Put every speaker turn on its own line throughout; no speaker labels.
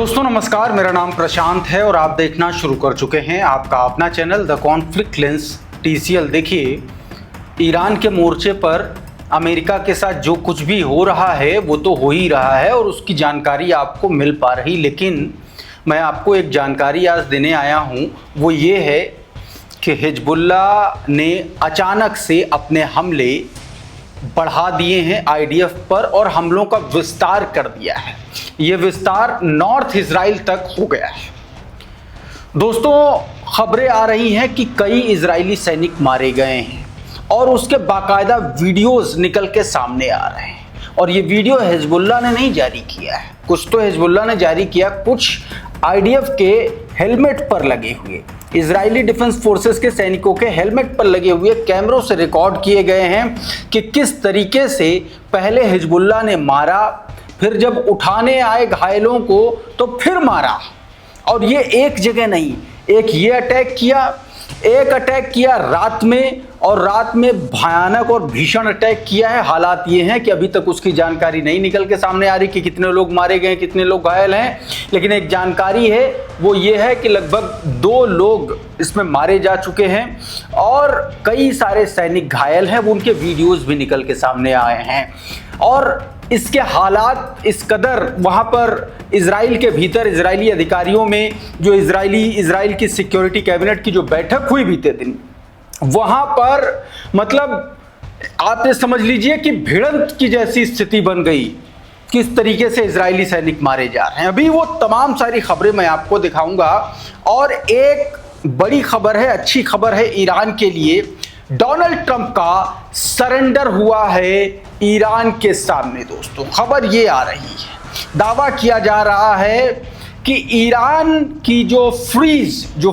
दोस्तों नमस्कार, मेरा नाम प्रशांत है और आप देखना शुरू कर चुके हैं आपका अपना channel the conflict lens TCL। देखिए, ईरान के मोर्चे पर अमेरिका के साथ जो कुछ भी हो रहा है वो तो हो ही रहा है और उसकी जानकारी आपको मिल पा रही, लेकिन मैं आपको एक जानकारी आज देने आया हूँ। वो ये है कि हिजबुल्लाह ने अचानक से अपने हमले बढ़ा दिए हैं IDF पर और हमलों का विस्तार कर दिया है। ये विस्तार नॉर्थ इजराइल तक हो गया है। दोस्तों, खबरें आ रही हैं कि कई इजरायली सैनिक मारे गए हैं और उसके बाकायदा वीडियोस निकल के सामने आ रहे हैं। और ये वीडियो हिजबुल्लाह ने नहीं जारी किया है, कुछ तो हिजबुल्लाह ने जारी किया, कुछ IDF के हेलमेट पर लगे हुए, इजरायली डिफेंस फोर्सेस के सैनिकों के हेलमेट पर लगे हुए कैमरों से रिकॉर्ड किए गए हैं कि किस तरीके से पहले हिजबुल्लाह ने मारा, फिर जब उठाने आए घायलों को तो फिर मारा। और ये एक जगह नहीं, एक ये अटैक किया रात में, और रात में भयानक और भीषण अटैक किया है। हालात ये हैं कि अभी तक उसकी जानकारी नहीं निकल के सामने आ रही कि कितने लोग मारे गए, कितने लोग घायल हैं, लेकिन एक जानकारी है, वो ये है कि लगभग 2 लोग इसमें मारे जा चुके हैं और कई सारे सैनिक घायल हैं। वो उनके वीडियोस भी निकल के सामने आए हैं और इसके हालात इस कदर वहाँ पर इजराइल के भीतर इजरायली अधिकारियों में जो इजराइल की सिक्योरिटी कैबिनेट की जो बैठक हुई बीते दिन, वहाँ पर मतलब आप ये समझ लीजिए कि भिड़ंत की जैसी स्थिति बन गई। किस तरीके से इजरायली सैनिक मारे जा रहे हैं, अभी वो तमाम सारी खबरें मैं आपको दिखाऊंगा। और एक बड़ी खबर है, अच्छी खबर है ईरान के लिए। डोनाल्ड ट्रंप का सरेंडर हुआ है ईरान के सामने। दोस्तों, खबर ये आ रही है, दावा किया जा रहा है कि ईरान की जो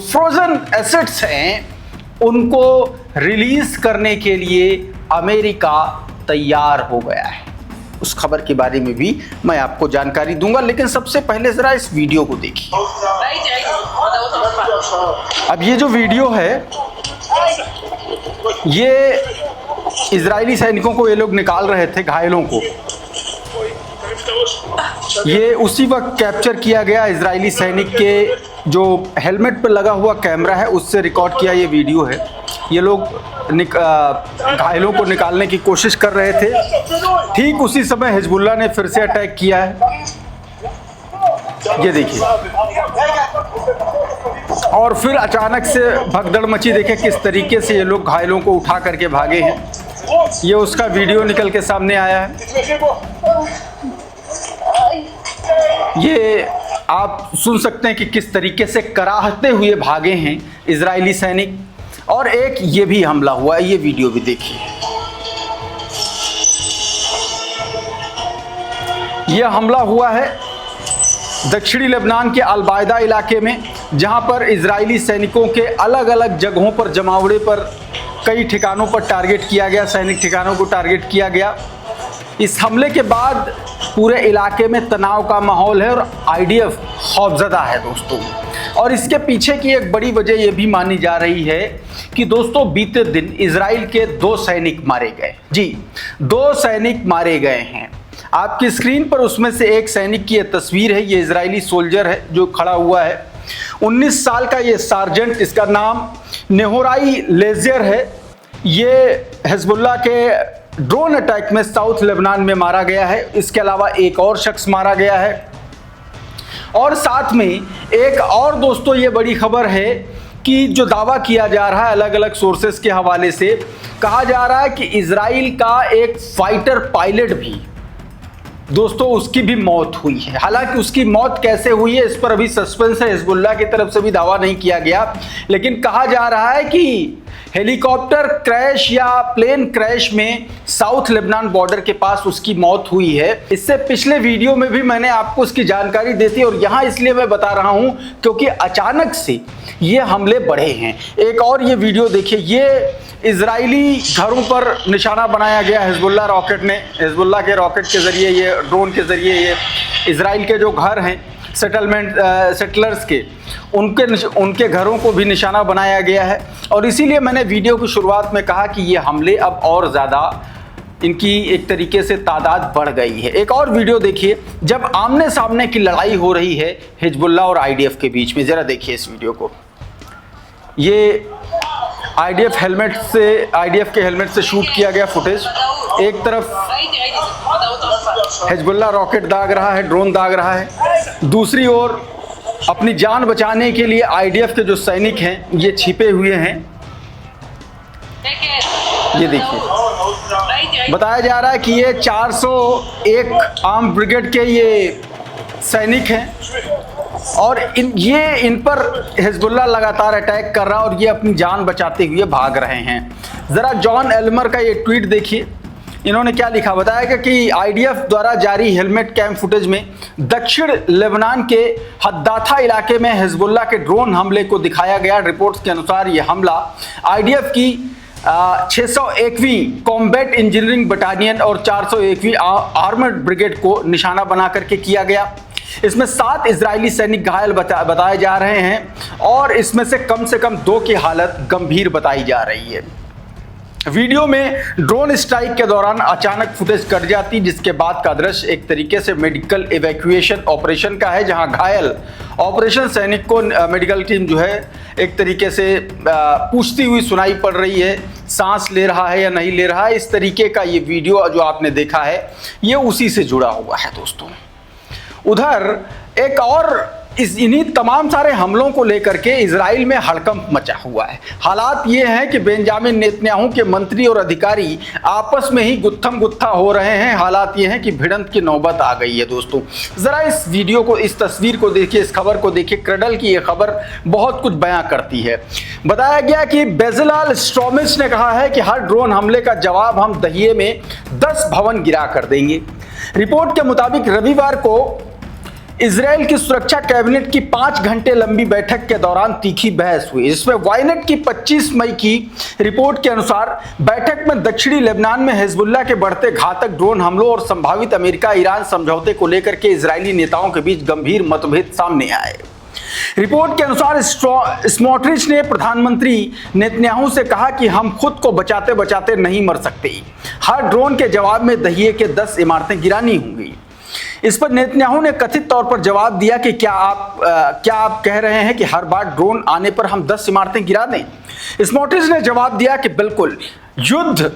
फ्रोजन एसेट्स हैं उनको रिलीज करने के लिए अमेरिका तैयार हो गया है। उस खबर के बारे में भी मैं आपको जानकारी दूंगा, लेकिन सबसे पहले जरा इस वीडियो को देखिए। अब ये जो वीडियो है, ये इजरायली सैनिकों को ये लोग निकाल रहे थे, घायलों को। ये उसी वक्त कैप्चर किया गया इजरायली सैनिक के जो हेलमेट पर लगा हुआ कैमरा है उससे रिकॉर्ड किया ये वीडियो है। ये लोग घायलों को निकालने की कोशिश कर रहे थे, ठीक उसी समय हिजबुल्लाह ने फिर से अटैक किया है। ये देखिए, और फिर अचानक से भगदड़ मची। देखें किस तरीके से ये लोग घायलों को उठा करके भागे हैं। ये उसका वीडियो निकल के सामने आया है। ये आप सुन सकते हैं कि किस तरीके से कराहते हुए भागे हैं इजरायली सैनिक। और एक ये भी हमला हुआ है, ये वीडियो भी देखिए। यह हमला हुआ है दक्षिणी लेबनान के अल-बायदा इलाके में, जहां पर इजरायली सैनिकों के अलग अलग जगहों पर जमावड़े पर कई ठिकानों पर टारगेट किया गया, सैनिक ठिकानों को टारगेट किया गया। इस हमले के बाद पूरे इलाके में तनाव का माहौल है और IDF खौफजदा है दोस्तों। और इसके पीछे की एक बड़ी वजह यह भी मानी जा रही है कि दोस्तों बीते दिन इजराइल के 2 सैनिक मारे गए। जी, 2 सैनिक मारे गए हैं। आपकी स्क्रीन पर उसमें से एक सैनिक की यह तस्वीर है। ये इजरायली सोल्जर है जो खड़ा हुआ है, 19 साल का ये सार्जेंट, इसका नाम नेहोराई लेजियर है। ये हिजबुल्लाह के ड्रोन अटैक में साउथ लेबनान में मारा गया है। इसके अलावा एक और शख्स मारा गया है। और साथ में एक और दोस्तों ये बड़ी खबर है कि जो दावा किया जा रहा है अलग अलग सोर्सेस के हवाले से, कहा जा रहा है कि इजराइल का एक फाइटर पायलट भी दोस्तों उसकी भी मौत हुई है। हालांकि उसकी मौत कैसे हुई है इस पर अभी सस्पेंस है, हिजबुल्लाह की तरफ से भी दावा नहीं किया गया, लेकिन कहा जा रहा है कि हेलीकॉप्टर क्रैश या प्लेन क्रैश में साउथ लेबनान बॉर्डर के पास उसकी मौत हुई है। इससे पिछले वीडियो में भी मैंने आपको उसकी जानकारी दी थी और यहाँ इसलिए मैं बता रहा हूँ क्योंकि अचानक से ये हमले बढ़े हैं। एक और ये वीडियो देखिए, ये इजरायली घरों पर निशाना बनाया गया हिजबुल्लाह के रॉकेट के जरिए, ये ड्रोन के जरिए ये इजराइल के जो घर हैं सेटलर्स के, उनके घरों को भी निशाना बनाया गया है। और इसीलिए मैंने वीडियो की शुरुआत में कहा कि ये हमले अब और ज़्यादा इनकी एक तरीके से तादाद बढ़ गई है। एक और वीडियो देखिए जब आमने सामने की लड़ाई हो रही है हिजबुल्लाह और आईडीएफ के बीच में, जरा देखिए इस वीडियो को। ये आईडीएफ के हेलमेट से शूट किया गया फुटेज। एक तरफ हिजबुल्लाह रॉकेट दाग रहा है, ड्रोन दाग रहा है, दूसरी ओर अपनी जान बचाने के लिए आईडीएफ के जो सैनिक हैं ये छिपे हुए हैं। ये देखिए बताया जा रहा है कि ये 401 आर्म ब्रिगेड के ये सैनिक हैं और इन पर हिजबुल्लाह लगातार अटैक कर रहा है और ये अपनी जान बचाते हुए भाग रहे हैं। ज़रा जॉन एल्मर का ये ट्वीट देखिए, इन्होंने क्या लिखा। बताया कि आईडीएफ द्वारा जारी हेलमेट कैम फुटेज में दक्षिण लेबनान के हद्दाथा इलाके में हिजबुल्लाह के ड्रोन हमले को दिखाया गया। रिपोर्ट्स के अनुसार ये हमला आईडीएफ की 601वीं कॉम्बैट इंजीनियरिंग बटालियन और 401वीं आर्मर्ड ब्रिगेड को निशाना बना करके किया गया। इसमें 7 इजरायली सैनिक घायल बताए जा रहे हैं और इसमें से कम 2 की हालत गंभीर बताई जा रही है। वीडियो में ड्रोन स्ट्राइक के दौरान अचानक फुटेज कट जाती, जिसके बाद का दृश्य एक तरीके से मेडिकल इवैक्यूएशन ऑपरेशन का है, जहां घायल ऑपरेशन सैनिक को मेडिकल टीम जो है एक तरीके से पूछती हुई सुनाई पड़ रही है, सांस ले रहा है या नहीं ले रहा है। इस तरीके का ये वीडियो जो आपने देखा है ये उसी से जुड़ा हुआ है दोस्तों। उधर एक और इन्हीं तमाम सारे हमलों को लेकर के इजराइल में हड़कंप मचा हुआ है। हालात ये हैं कि बेंजामिन नेतन्याहू के मंत्री और अधिकारी आपस में ही गुत्थम गुत्था हो रहे हैं। हालात ये हैं कि भिड़ंत की नौबत आ गई है दोस्तों। ज़रा इस वीडियो को, इस तस्वीर को देखिए, इस खबर को देखिए। क्रडल की ये खबर बहुत कुछ बयां करती है। बताया गया कि बेजलाल स्ट्रोमिच ने कहा है कि हर ड्रोन हमले का जवाब हम दहिये में 10 भवन गिरा कर देंगे। रिपोर्ट के मुताबिक रविवार को इजराइल की सुरक्षा कैबिनेट की 5 घंटे लंबी बैठक के दौरान तीखी बहस हुई। इसमें वायनेट की 25 मई की रिपोर्ट के अनुसार बैठक में दक्षिणी लेबनान में हिजबुल्लाह के बढ़ते घातक ड्रोन हमलों और संभावित अमेरिका ईरान समझौते को लेकर के इजरायली नेताओं के बीच गंभीर मतभेद सामने आए। रिपोर्ट के अनुसार स्मोट्रिच ने प्रधानमंत्री नेतन्याहू से कहा कि हम खुद को बचाते बचाते नहीं मर सकते, हर ड्रोन के जवाब में दहिये के 10 इमारतें गिरानी होंगी। इस पर नेतन्याहू ने कथित तौर पर जवाब दिया कि क्या आप कह रहे हैं कि हर बार ड्रोन आने पर हम 10 इमारतें गिरा दें? स्मोट्रिच ने जवाब दिया कि बिल्कुल, युद्ध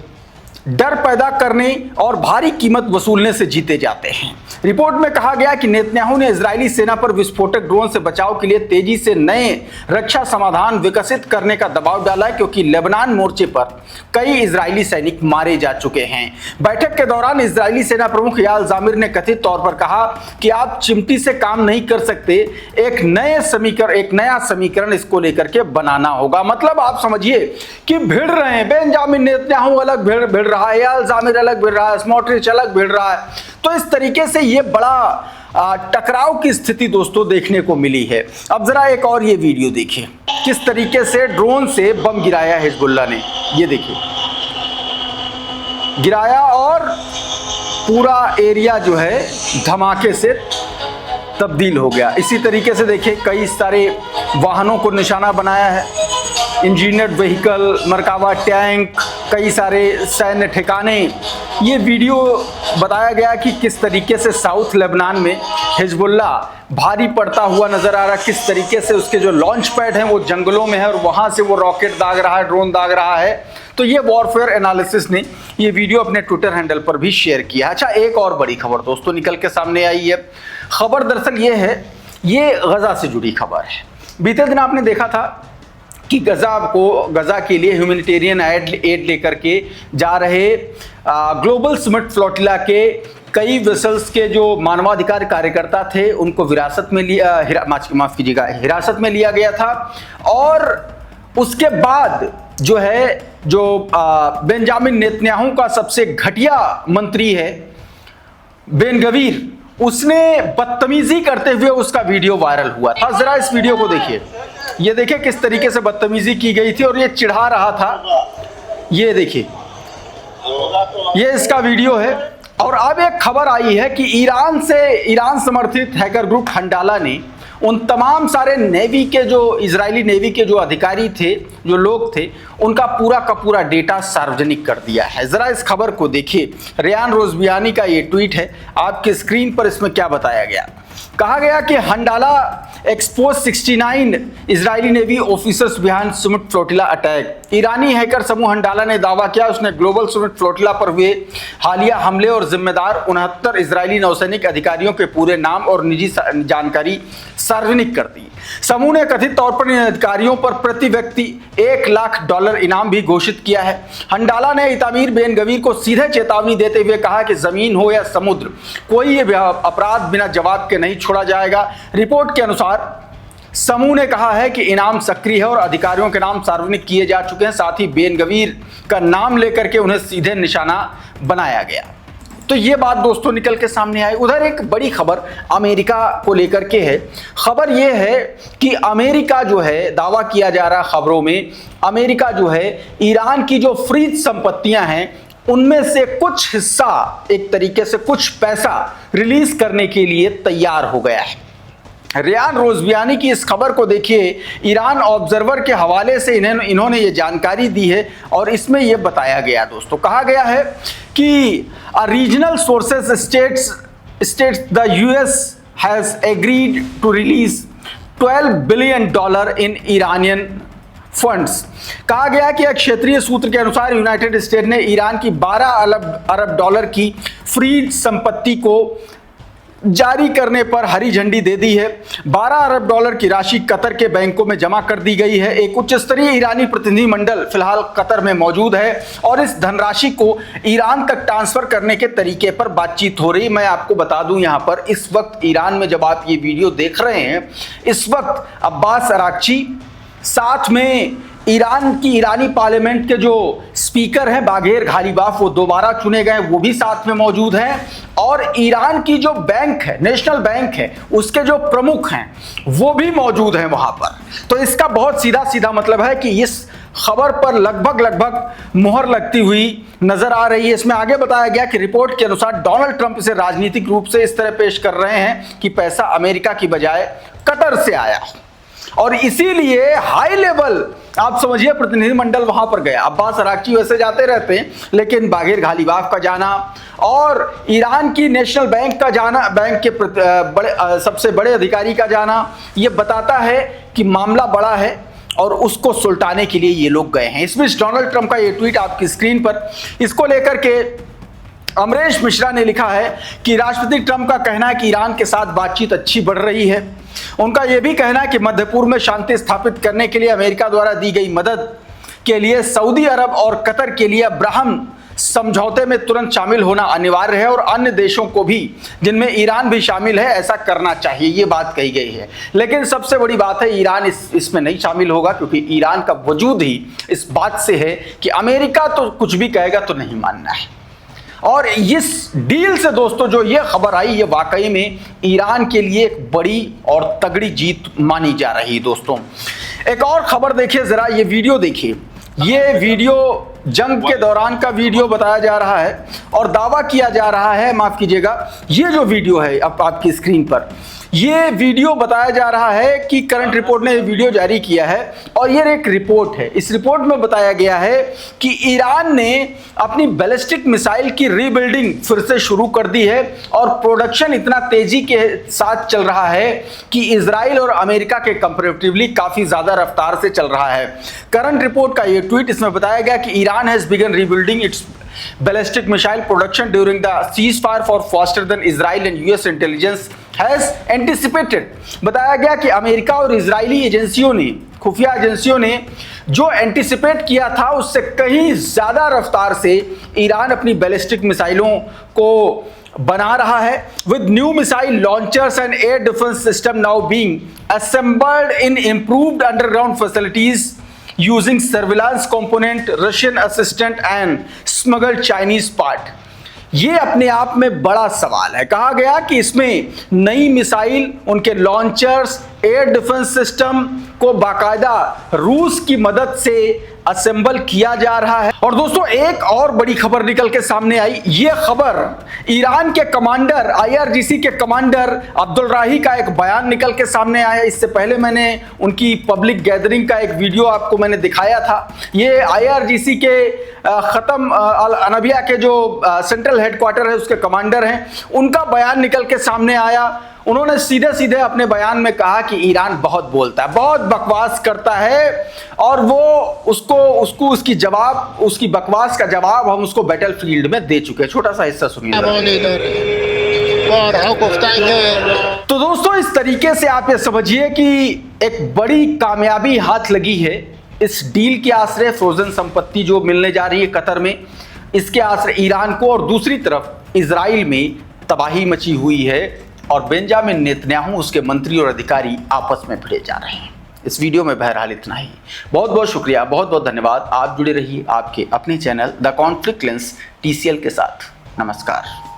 डर पैदा करने और भारी कीमत वसूलने से जीते जाते हैं। रिपोर्ट में कहा गया कि नेतन्याहू ने इजरायली सेना पर विस्फोटक ड्रोन से बचाव के लिए तेजी से नए रक्षा समाधान विकसित करने का दबाव डाला, क्योंकि लेबनान मोर्चे पर कई इजरायली सैनिक मारे जा चुके हैं। बैठक के दौरान इजरायली सेना प्रमुख याल जामिर ने कथित तौर पर कहा कि आप चिमटी से काम नहीं कर सकते, एक नया समीकरण इसको लेकर के बनाना होगा। मतलब आप समझिए कि भिड़ रहे हैं, बेंजामिन नेतन्याहू अलग भिड़ रहा है, याल जामिर अलग भिड़ रहा है, स्मोट्रिच अलग भिड़ रहा है। तो इस तरीके से ये बड़ा टकराव की स्थिति दोस्तों देखने को मिली है। अब जरा एक और ये वीडियो देखिए, किस तरीके से ड्रोन से बम गिराया हिजबुल्लाह ने। ये देखिए गिराया और पूरा एरिया जो है धमाके से तब्दील हो गया। इसी तरीके से देखिए कई सारे वाहनों को निशाना बनाया है, इंजीनियर्ड व्हीकल, मरकावा टैंक, कई सारे सैन्य ठिकाने। ये वीडियो बताया गया कि किस तरीके से साउथ लेबनान में हिजबुल्लाह भारी पड़ता हुआ नजर आ रहा है, किस तरीके से उसके जो लॉन्च पैड हैं वो जंगलों में है और वहाँ से वो रॉकेट दाग रहा है, ड्रोन दाग रहा है। तो ये वॉरफेयर एनालिसिस ने ये वीडियो अपने ट्विटर हैंडल पर भी शेयर किया। अच्छा, एक और बड़ी खबर दोस्तों निकल के सामने आई है। खबर दरअसल ये है, ये गजा से जुड़ी खबर है। बीते दिन आपने देखा था कि गजा के लिए ह्यूमैनिटेरियन एड लेकर के जा रहे ग्लोबल समिट फ्लोटिला के कई वेसल्स के जो मानवाधिकार कार्यकर्ता थे उनको हिरासत में लिया गया था। और उसके बाद जो बेंजामिन नेतन्याहू का सबसे घटिया मंत्री है बेन गवीर, उसने बदतमीजी करते हुए उसका वीडियो वायरल हुआ था। जरा इस वीडियो को देखिए, ये देखिए किस तरीके से बदतमीजी की गई थी और ये चिढ़ा रहा था। ये देखिए, ये इसका वीडियो है। और अब एक खबर आई है कि ईरान समर्थित हैकर ग्रुप हंडाला ने उन तमाम सारे नेवी के जो इजरायली नेवी के जो अधिकारी थे, जो लोग थे, उनका पूरा का पूरा डेटा सार्वजनिक कर दिया है। जरा इस खबर को देखिए, रेयान रोज़बियानी का ये ट्वीट है, आपके स्क्रीन पर इसमें क्या बताया गया। कहा गया कि Handala expose 69 Israeli navy officers behind Sumud flotilla attack. ईरानी हैकर समूह हंडाला ने दावा किया उसने ग्लोबल सुमिट फ्लोटिला पर हुए हालिया हमले और जिम्मेदार 69 इजरायली नौसैनिक अधिकारियों के पूरे नाम और निजी जानकारी सार्वजनिक कर दी। समूह ने कथित तौर पर इन अधिकारियों पर प्रति व्यक्ति $1 लाख इनाम भी घोषित किया है। हंडाला ने इतामीर बेन गवीर को सीधे चेतावनी देते हुए कहा कि जमीन हो या समुद्र, कोई ये अपराध बिना जवाब के नहीं छोड़ा जाएगा। रिपोर्ट के अनुसार समूह ने कहा है कि इनाम सक्रिय है और अधिकारियों के नाम सार्वजनिक किए जा चुके हैं। साथ ही बेन गवीर का नाम लेकर के उन्हें सीधे निशाना बनाया गया। तो ये बात दोस्तों निकल के सामने आई। उधर एक बड़ी खबर अमेरिका को लेकर के है। खबर ये है कि अमेरिका जो है, दावा किया जा रहा खबरों में, अमेरिका जो है ईरान की जो फ्रीज संपत्तियां हैं उनमें से कुछ हिस्सा, एक तरीके से कुछ पैसा रिलीज करने के लिए तैयार हो गया है। रेयान रोज़बियानी की इस खबर को देखिए, ईरान ऑब्जर्वर के हवाले से इन्होंने ये जानकारी दी है और इसमें ये बताया गया दोस्तों, कहा गया है कि regional sources states the US has agreed to release $12 billion in Iranian funds. कहा गया कि एक क्षेत्रीय सूत्र के अनुसार यूनाइटेड स्टेट ने ईरान की $12 अरब की फ्रीज संपत्ति को जारी करने पर हरी झंडी दे दी है। $12 अरब की राशि कतर के बैंकों में जमा कर दी गई है। एक उच्च स्तरीय ईरानी प्रतिनिधिमंडल फिलहाल कतर में मौजूद है और इस धनराशि को ईरान तक ट्रांसफर करने के तरीके पर बातचीत हो रही। मैं आपको बता दूं, यहां पर इस वक्त ईरान में जब आप ये वीडियो देख रहे हैं, इस वक्त अब्बास अराक्ची, साथ में ईरानी पार्लियामेंट के जो स्पीकर हैं बाघेर घालीबाफ, वो दोबारा चुने गए, वो भी साथ में मौजूद हैं। और ईरान की जो बैंक है, नेशनल बैंक है, उसके जो प्रमुख हैं वो भी मौजूद हैं वहां पर। तो इसका बहुत सीधा सीधा मतलब है कि इस खबर पर लगभग मुहर लगती हुई नजर आ रही है। इसमें आगे बताया गया कि रिपोर्ट के अनुसार डोनाल्ड ट्रंप इसे राजनीतिक रूप से इस तरह पेश कर रहे हैं कि पैसा अमेरिका की बजाय कतर से आया और इसीलिए हाई लेवल, आप समझिए, प्रतिनिधिमंडल वहां पर गया। अब्बास अराक्ची वैसे जाते रहते हैं, लेकिन बाघेर घालीबाफ का जाना और ईरान की नेशनल बैंक का जाना, बैंक के सबसे बड़े अधिकारी का जाना, ये बताता है कि मामला बड़ा है और उसको सुलटाने के लिए ये लोग गए हैं। इस बीच डोनाल्ड ट्रंप का ये ट्वीट आपकी स्क्रीन पर, इसको लेकर के अमरेश मिश्रा ने लिखा है कि राष्ट्रपति ट्रंप का कहना है कि ईरान के साथ बातचीत अच्छी बढ़ रही है। उनका यह भी कहना है कि मध्य पूर्व में शांति स्थापित करने के लिए अमेरिका द्वारा दी गई मदद के लिए सऊदी अरब और कतर के लिए अब्राहम समझौते में तुरंत शामिल होना अनिवार्य है और अन्य देशों को भी, जिनमें ईरान भी शामिल है, ऐसा करना चाहिए, ये बात कही गई है। लेकिन सबसे बड़ी बात है, ईरान इसमें नहीं शामिल होगा, क्योंकि ईरान का वजूद ही इस बात से है कि अमेरिका तो कुछ भी कहेगा तो नहीं मानना है। और इस डील से दोस्तों जो ये खबर आई, ये वाकई में ईरान के लिए एक बड़ी और तगड़ी जीत मानी जा रही है दोस्तों। एक और खबर देखिए जरा, ये वीडियो देखिए। ये वीडियो जंग के दौरान का वीडियो बताया जा रहा है और दावा किया जा रहा है, माफ कीजिएगा, ये जो वीडियो है अब आपकी स्क्रीन पर, ये वीडियो बताया जा रहा है कि करंट रिपोर्ट ने ये वीडियो जारी किया है और ये एक रिपोर्ट है। इस रिपोर्ट में बताया गया है कि ईरान ने अपनी बैलिस्टिक मिसाइल की रीबिल्डिंग फिर से शुरू कर दी है और प्रोडक्शन इतना तेजी के साथ चल रहा है कि इजराइल और अमेरिका के कंपैरेटिवली काफी ज्यादा रफ्तार से चल रहा है। करंट रिपोर्ट का ये ट्वीट, इसमें बताया गया कि Iran has begin rebuilding it's ballistic missile production during the ceasefire for faster than Israel and US intelligence has anticipated। बताया गया कि अमेरिका और इजरायली एजेंसियों ने, खुफिया एजेंसियों ने जो एंटिसिपेट किया था उससे कहीं ज्यादा रफ्तार से ईरान अपनी बैलिस्टिक मिसाइलों को बना रहा है। With new missile launchers and air defence system now being assembled in improved underground facilities using surveillance component, Russian assistant and smuggled Chinese part। ये अपने आप में बड़ा सवाल है। कहा गया कि इसमें नई मिसाइल, उनके लॉन्चर्स, एयर डिफेंस सिस्टम, को बाकायदा रूस की मदद से असेंबल किया जा रहा है। और दोस्तों एक और बड़ी खबर निकल के सामने आई। ये खबर ईरान के कमांडर, IRGC के कमांडर अब्दुल राही का एक बयान निकल के सामने आया। इससे पहले मैंने उनकी पब्लिक गैदरिंग का एक वीडियो आपको मैंने दिखाया था। ये IRGC के खत्म अल अनबिया के जो सेंट्रल हेडक्वार्टर है उसके कमांडर हैं, उनका बयान निकल के सामने आया। उन्होंने सीधे सीधे अपने बयान में कहा कि ईरान बहुत बोलता है, बहुत बकवास करता है और वो उसकी बकवास का जवाब हम उसको बैटलफील्ड में दे चुके हैं। छोटा सा हिस्सा सुनिए। तो दोस्तों इस तरीके से आप ये समझिए कि एक बड़ी कामयाबी हाथ लगी है इस डील के आश्रय, फ्रोजन संपत्ति जो मिलने जा रही है कतर में, इसके आश्रय ईरान को, और दूसरी तरफ इजराइल में तबाही मची हुई है और बेंजामिन नेतन्याहू उसके मंत्री और अधिकारी आपस में भिड़े जा रहे हैं। इस वीडियो में बहरहाल इतना ही। बहुत बहुत शुक्रिया, बहुत बहुत धन्यवाद। आप जुड़े रहिए आपके अपने channel the conflict lens TCL के साथ। नमस्कार।